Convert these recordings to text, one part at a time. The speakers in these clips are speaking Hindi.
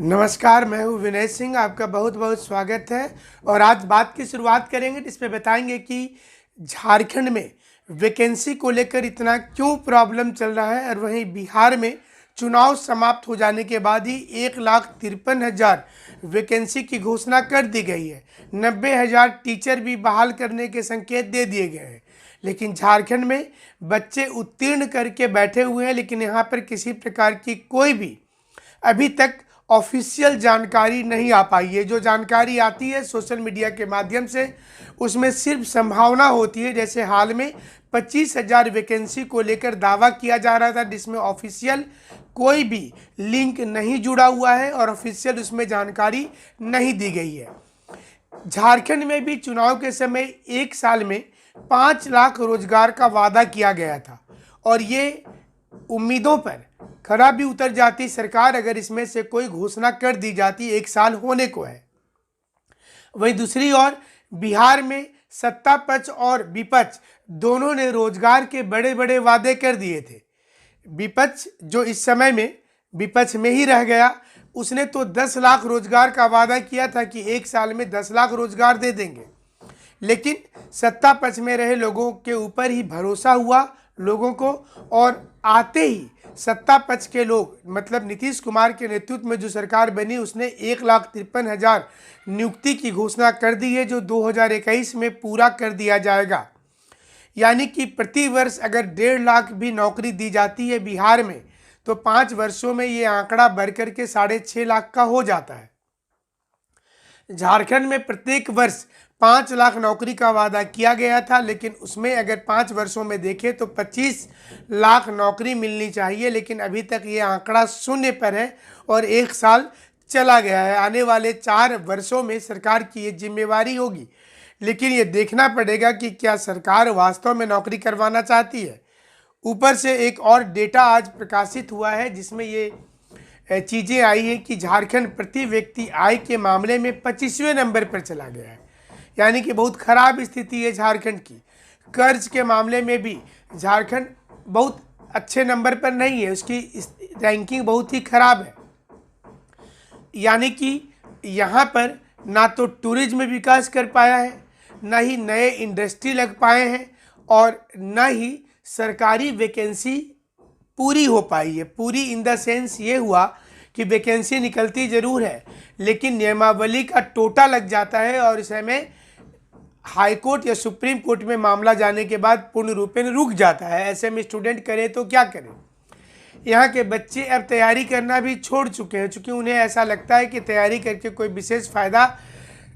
नमस्कार, मैं हूँ विनय सिंह। आपका बहुत बहुत स्वागत है। और आज बात की शुरुआत करेंगे जिसमें बताएंगे कि झारखंड में वैकेंसी को लेकर इतना क्यों प्रॉब्लम चल रहा है, और वहीं बिहार में चुनाव समाप्त हो जाने के बाद ही 1,53,000 वैकेंसी की घोषणा कर दी गई है। 90,000 टीचर भी बहाल करने के संकेत दे दिए गए हैं। लेकिन झारखंड में बच्चे उत्तीर्ण करके बैठे हुए हैं, लेकिन यहाँ पर किसी प्रकार की कोई भी अभी तक ऑफिशियल जानकारी नहीं आ पाई है। जो जानकारी आती है सोशल मीडिया के माध्यम से, उसमें सिर्फ संभावना होती है। जैसे हाल में 25,000 वैकेंसी को लेकर दावा किया जा रहा था, जिसमें ऑफिशियल कोई भी लिंक नहीं जुड़ा हुआ है और ऑफिशियल उसमें जानकारी नहीं दी गई है। झारखंड में भी चुनाव के समय एक साल में 5 लाख रोजगार का वादा किया गया था, और ये उम्मीदों पर खरा भी उतर जाती सरकार अगर इसमें से कोई घोषणा कर दी जाती। एक साल होने को है। वहीं दूसरी ओर बिहार में सत्ता पक्ष और विपक्ष दोनों ने रोजगार के बड़े बड़े वादे कर दिए थे। विपक्ष जो इस समय में विपक्ष में ही रह गया, उसने तो 10 लाख रोजगार का वादा किया था कि एक साल में 10 लाख रोजगार दे देंगे। लेकिन सत्ता पक्ष में रहे लोगों के ऊपर ही भरोसा हुआ लोगों को, और आते ही सत्ता पक्ष के लोग, मतलब नीतीश कुमार के नेतृत्व में जो सरकार बनी, उसने 1,53,000 नियुक्ति की घोषणा कर दी है, जो 2021 में पूरा कर दिया जाएगा। यानी कि प्रति वर्ष अगर 1.5 लाख भी नौकरी दी जाती है बिहार में, तो 5 वर्षों में ये आंकड़ा बढ़कर के 6.5 लाख का हो जाता है। झारखंड में प्रत्येक वर्ष 5 लाख नौकरी का वादा किया गया था, लेकिन उसमें अगर 5 वर्षों में देखें तो 25 लाख नौकरी मिलनी चाहिए, लेकिन अभी तक ये आंकड़ा शून्य पर है और एक साल चला गया है। आने वाले 4 वर्षों में सरकार की ये जिम्मेवारी होगी, लेकिन ये देखना पड़ेगा कि क्या सरकार वास्तव में नौकरी करवाना चाहती है। ऊपर से एक और डेटा आज प्रकाशित हुआ है, जिसमें ये चीज़ें आई है कि झारखंड प्रति व्यक्ति आय के मामले में 25वें नंबर पर चला गया है। यानी कि बहुत खराब स्थिति है झारखंड की। कर्ज के मामले में भी झारखंड बहुत अच्छे नंबर पर नहीं है, उसकी रैंकिंग बहुत ही खराब है। यानी कि यहाँ पर ना तो टूरिज्म विकास कर पाया है, ना ही नए इंडस्ट्री लग पाए हैं, और ना ही सरकारी वैकेंसी पूरी हो पाई है। पूरी इन द सेंस ये हुआ कि वैकेंसी निकलती ज़रूर है, लेकिन नियमावली का टोटा लग जाता है, और इसमें हाई कोर्ट या सुप्रीम कोर्ट में मामला जाने के बाद पूर्ण रूपेण रुक जाता है। ऐसे में स्टूडेंट करे तो क्या करें। यहाँ के बच्चे अब तैयारी करना भी छोड़ चुके हैं, क्योंकि उन्हें ऐसा लगता है कि तैयारी करके कोई विशेष फ़ायदा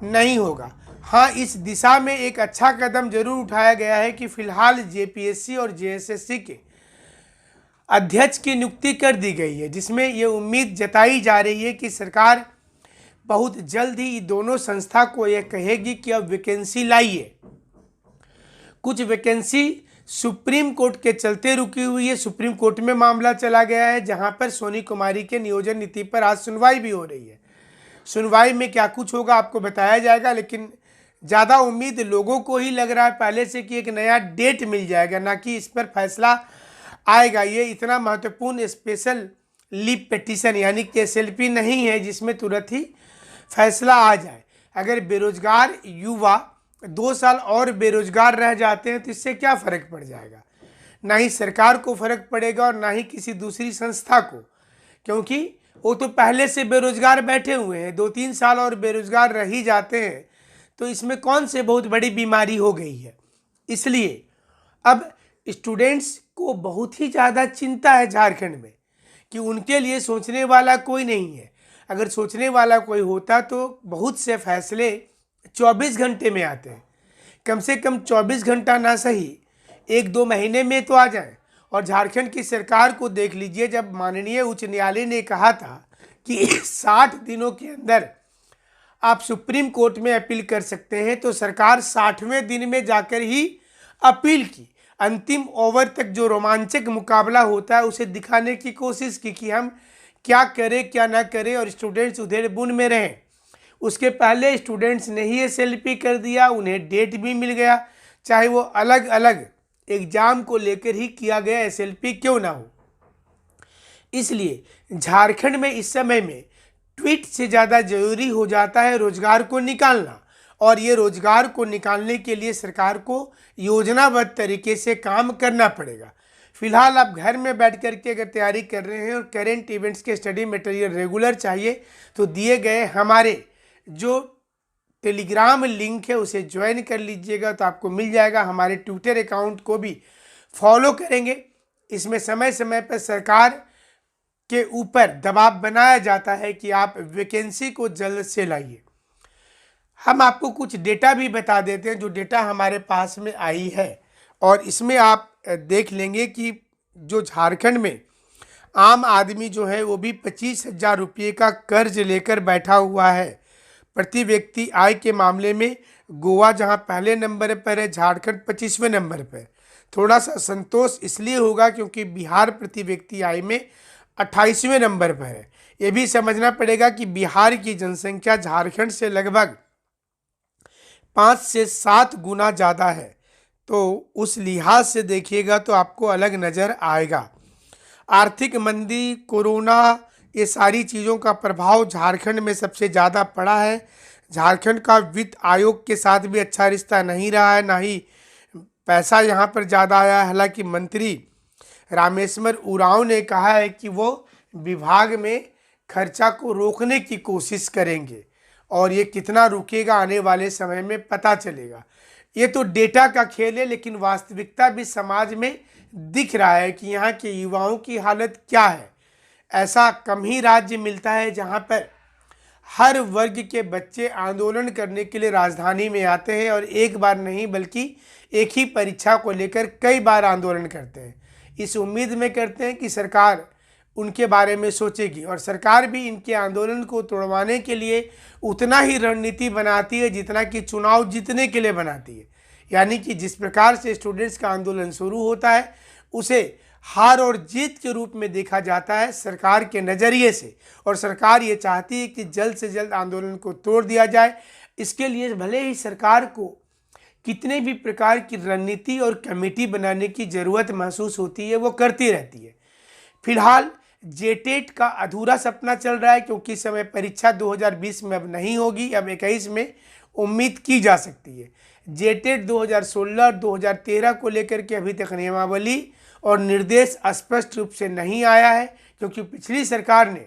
नहीं होगा। हाँ, इस दिशा में एक अच्छा कदम जरूर उठाया गया है कि फ़िलहाल जेपीएससी और जेएसएससी के अध्यक्ष की नियुक्ति कर दी गई है, जिसमें ये उम्मीद जताई जा रही है कि सरकार बहुत जल्द ही दोनों संस्था को यह कहेगी कि अब वैकेंसी लाइए। कुछ वैकेंसी सुप्रीम कोर्ट के चलते रुकी हुई है। सुप्रीम कोर्ट में मामला चला गया है, जहां पर सोनी कुमारी के नियोजन नीति पर आज सुनवाई भी हो रही है। सुनवाई में क्या कुछ होगा आपको बताया जाएगा, लेकिन ज़्यादा उम्मीद लोगों को ही लग रहा है पहले से कि एक नया डेट मिल जाएगा, ना कि इस पर फैसला आएगा। ये इतना महत्वपूर्ण स्पेशल लीव पिटीशन यानी कि एसएलपी नहीं है जिसमें तुरंत ही फैसला आ जाए। अगर बेरोजगार युवा 2 साल और बेरोजगार रह जाते हैं तो इससे क्या फ़र्क पड़ जाएगा। ना ही सरकार को फ़र्क पड़ेगा और ना ही किसी दूसरी संस्था को, क्योंकि वो तो पहले से बेरोजगार बैठे हुए हैं। 2-3 साल और बेरोजगार रह ही जाते हैं, तो इसमें कौन से बहुत बड़ी बीमारी हो गई है। इसलिए अब स्टूडेंट्स को बहुत ही ज़्यादा चिंता है झारखंड में, कि उनके लिए सोचने वाला कोई नहीं है। अगर सोचने वाला कोई होता तो बहुत से फैसले 24 घंटे में आते हैं। कम से कम 24 घंटा ना सही 1-2 महीने में तो आ जाए। और झारखंड की सरकार को देख लीजिए, जब माननीय उच्च न्यायालय ने कहा था कि 60 दिनों के अंदर आप सुप्रीम कोर्ट में अपील कर सकते हैं, तो सरकार 60वें दिन में जाकर ही अपील की। अंतिम ओवर तक जो रोमांचक मुकाबला होता है उसे दिखाने की कोशिश की कि हम क्या करें क्या ना करें, और स्टूडेंट्स उधेड़ बुन में रहें। उसके पहले स्टूडेंट्स ने ही एसएलपी कर दिया, उन्हें डेट भी मिल गया, चाहे वो अलग अलग एग्ज़ाम को लेकर ही किया गया एसएलपी क्यों ना हो। इसलिए झारखंड में इस समय में ट्वीट से ज़्यादा ज़रूरी हो जाता है रोज़गार को निकालना, और ये रोज़गार को निकालने के लिए सरकार को योजनाबद्ध तरीके से काम करना पड़ेगा। फिलहाल आप घर में बैठ कर के अगर तैयारी कर रहे हैं और करेंट इवेंट्स के स्टडी मटेरियल रेगुलर चाहिए तो दिए गए हमारे जो टेलीग्राम लिंक है उसे ज्वाइन कर लीजिएगा, तो आपको मिल जाएगा। हमारे ट्विटर अकाउंट को भी फॉलो करेंगे। इसमें समय समय पर सरकार के ऊपर दबाव बनाया जाता है कि आप वैकेंसी को जल्द से लाइए। हम आपको कुछ डेटा भी बता देते हैं, जो डेटा हमारे पास में आई है, और इसमें आप देख लेंगे कि जो झारखंड में आम आदमी जो है वो भी 25,000 रुपये का कर्ज लेकर बैठा हुआ है। प्रति व्यक्ति आय के मामले में गोवा जहां पहले नंबर पर है, झारखंड 25वें नंबर पर। थोड़ा सा संतोष इसलिए होगा क्योंकि बिहार प्रति व्यक्ति आय में 28वें नंबर पर है। ये भी समझना पड़ेगा कि बिहार की जनसंख्या झारखंड से लगभग 5 से 7 गुना ज़्यादा है, तो उस लिहाज से देखिएगा तो आपको अलग नज़र आएगा। आर्थिक मंदी, कोरोना, ये सारी चीज़ों का प्रभाव झारखंड में सबसे ज़्यादा पड़ा है। झारखंड का वित्त आयोग के साथ भी अच्छा रिश्ता नहीं रहा है, ना ही पैसा यहाँ पर ज़्यादा आया है। हालांकि मंत्री रामेश्वर उरांव ने कहा है कि वो विभाग में खर्चा को रोकने की कोशिश करेंगे, और ये कितना रुकेगा आने वाले समय में पता चलेगा। ये तो डेटा का खेल है, लेकिन वास्तविकता भी समाज में दिख रहा है कि यहाँ के युवाओं की हालत क्या है। ऐसा कम ही राज्य मिलता है जहाँ पर हर वर्ग के बच्चे आंदोलन करने के लिए राजधानी में आते हैं, और एक बार नहीं बल्कि एक ही परीक्षा को लेकर कई बार आंदोलन करते हैं। इस उम्मीद में करते हैं कि सरकार उनके बारे में सोचेगी, और सरकार भी इनके आंदोलन को तोड़वाने के लिए उतना ही रणनीति बनाती है जितना कि चुनाव जीतने के लिए बनाती है। यानी कि जिस प्रकार से स्टूडेंट्स का आंदोलन शुरू होता है उसे हार और जीत के रूप में देखा जाता है सरकार के नज़रिए से, और सरकार ये चाहती है कि जल्द से जल्द आंदोलन को तोड़ दिया जाए। इसके लिए भले ही सरकार को कितने भी प्रकार की रणनीति और कमेटी बनाने की ज़रूरत महसूस होती है वो करती रहती है। फिलहाल जेटेट का अधूरा सपना चल रहा है, क्योंकि इस समय परीक्षा 2020 में अब नहीं होगी, अब 21 में उम्मीद की जा सकती है। जेटेट 2016 और 2013 को लेकर के अभी तक नियमावली और निर्देश स्पष्ट रूप से नहीं आया है, क्योंकि पिछली सरकार ने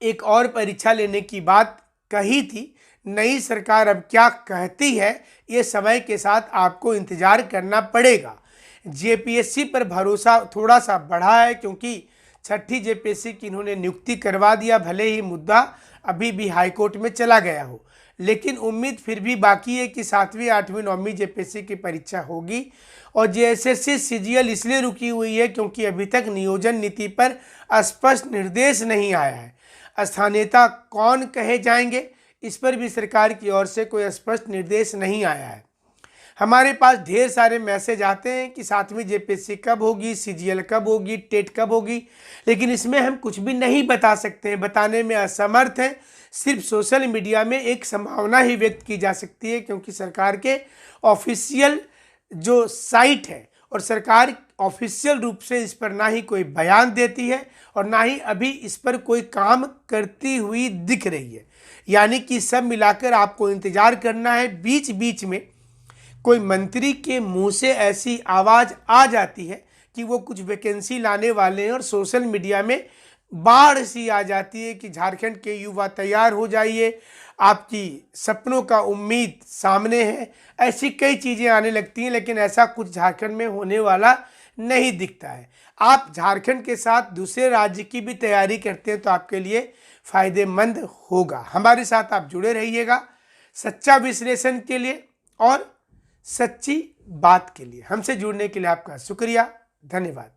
एक और परीक्षा लेने की बात कही थी। नई सरकार अब क्या कहती है ये समय के साथ आपको इंतजार करना पड़ेगा। जेपीएससी पर भरोसा थोड़ा सा बढ़ा है, क्योंकि छठी जेपीएससी की इन्होंने नियुक्ति करवा दिया। भले ही मुद्दा अभी भी हाईकोर्ट में चला गया हो, लेकिन उम्मीद फिर भी बाकी है कि 7वीं 8वीं 9वीं जेपीएससी की परीक्षा होगी। और जेएसएससी सीजीएल इसलिए रुकी हुई है क्योंकि अभी तक नियोजन नीति पर स्पष्ट निर्देश नहीं आया है। स्थानीयता कौन कहे जाएंगे, इस पर भी सरकार की ओर से कोई स्पष्ट निर्देश नहीं आया है। हमारे पास ढेर सारे मैसेज आते हैं कि 7वीं जेपीएससी कब होगी, सीजीएल कब होगी, टेट कब होगी, लेकिन इसमें हम कुछ भी नहीं बता सकते हैं, बताने में असमर्थ हैं। सिर्फ सोशल मीडिया में एक संभावना ही व्यक्त की जा सकती है, क्योंकि सरकार के ऑफिशियल जो साइट है और सरकार ऑफिशियल रूप से इस पर ना ही कोई बयान देती है और ना ही अभी इस पर कोई काम करती हुई दिख रही है। यानी कि सब मिलाकर आपको इंतजार करना है। बीच बीच में कोई मंत्री के मुंह से ऐसी आवाज़ आ जाती है कि वो कुछ वैकेंसी लाने वाले हैं, और सोशल मीडिया में बाढ़ सी आ जाती है कि झारखंड के युवा तैयार हो जाइए, आपकी सपनों का उम्मीद सामने है। ऐसी कई चीज़ें आने लगती हैं, लेकिन ऐसा कुछ झारखंड में होने वाला नहीं दिखता है। आप झारखंड के साथ दूसरे राज्य की भी तैयारी करते हैं तो आपके लिए फ़ायदेमंद होगा। हमारे साथ आप जुड़े रहिएगा सच्चा विश्लेषण के लिए और सच्ची बात के लिए। हमसे जुड़ने के लिए आपका शुक्रिया, धन्यवाद।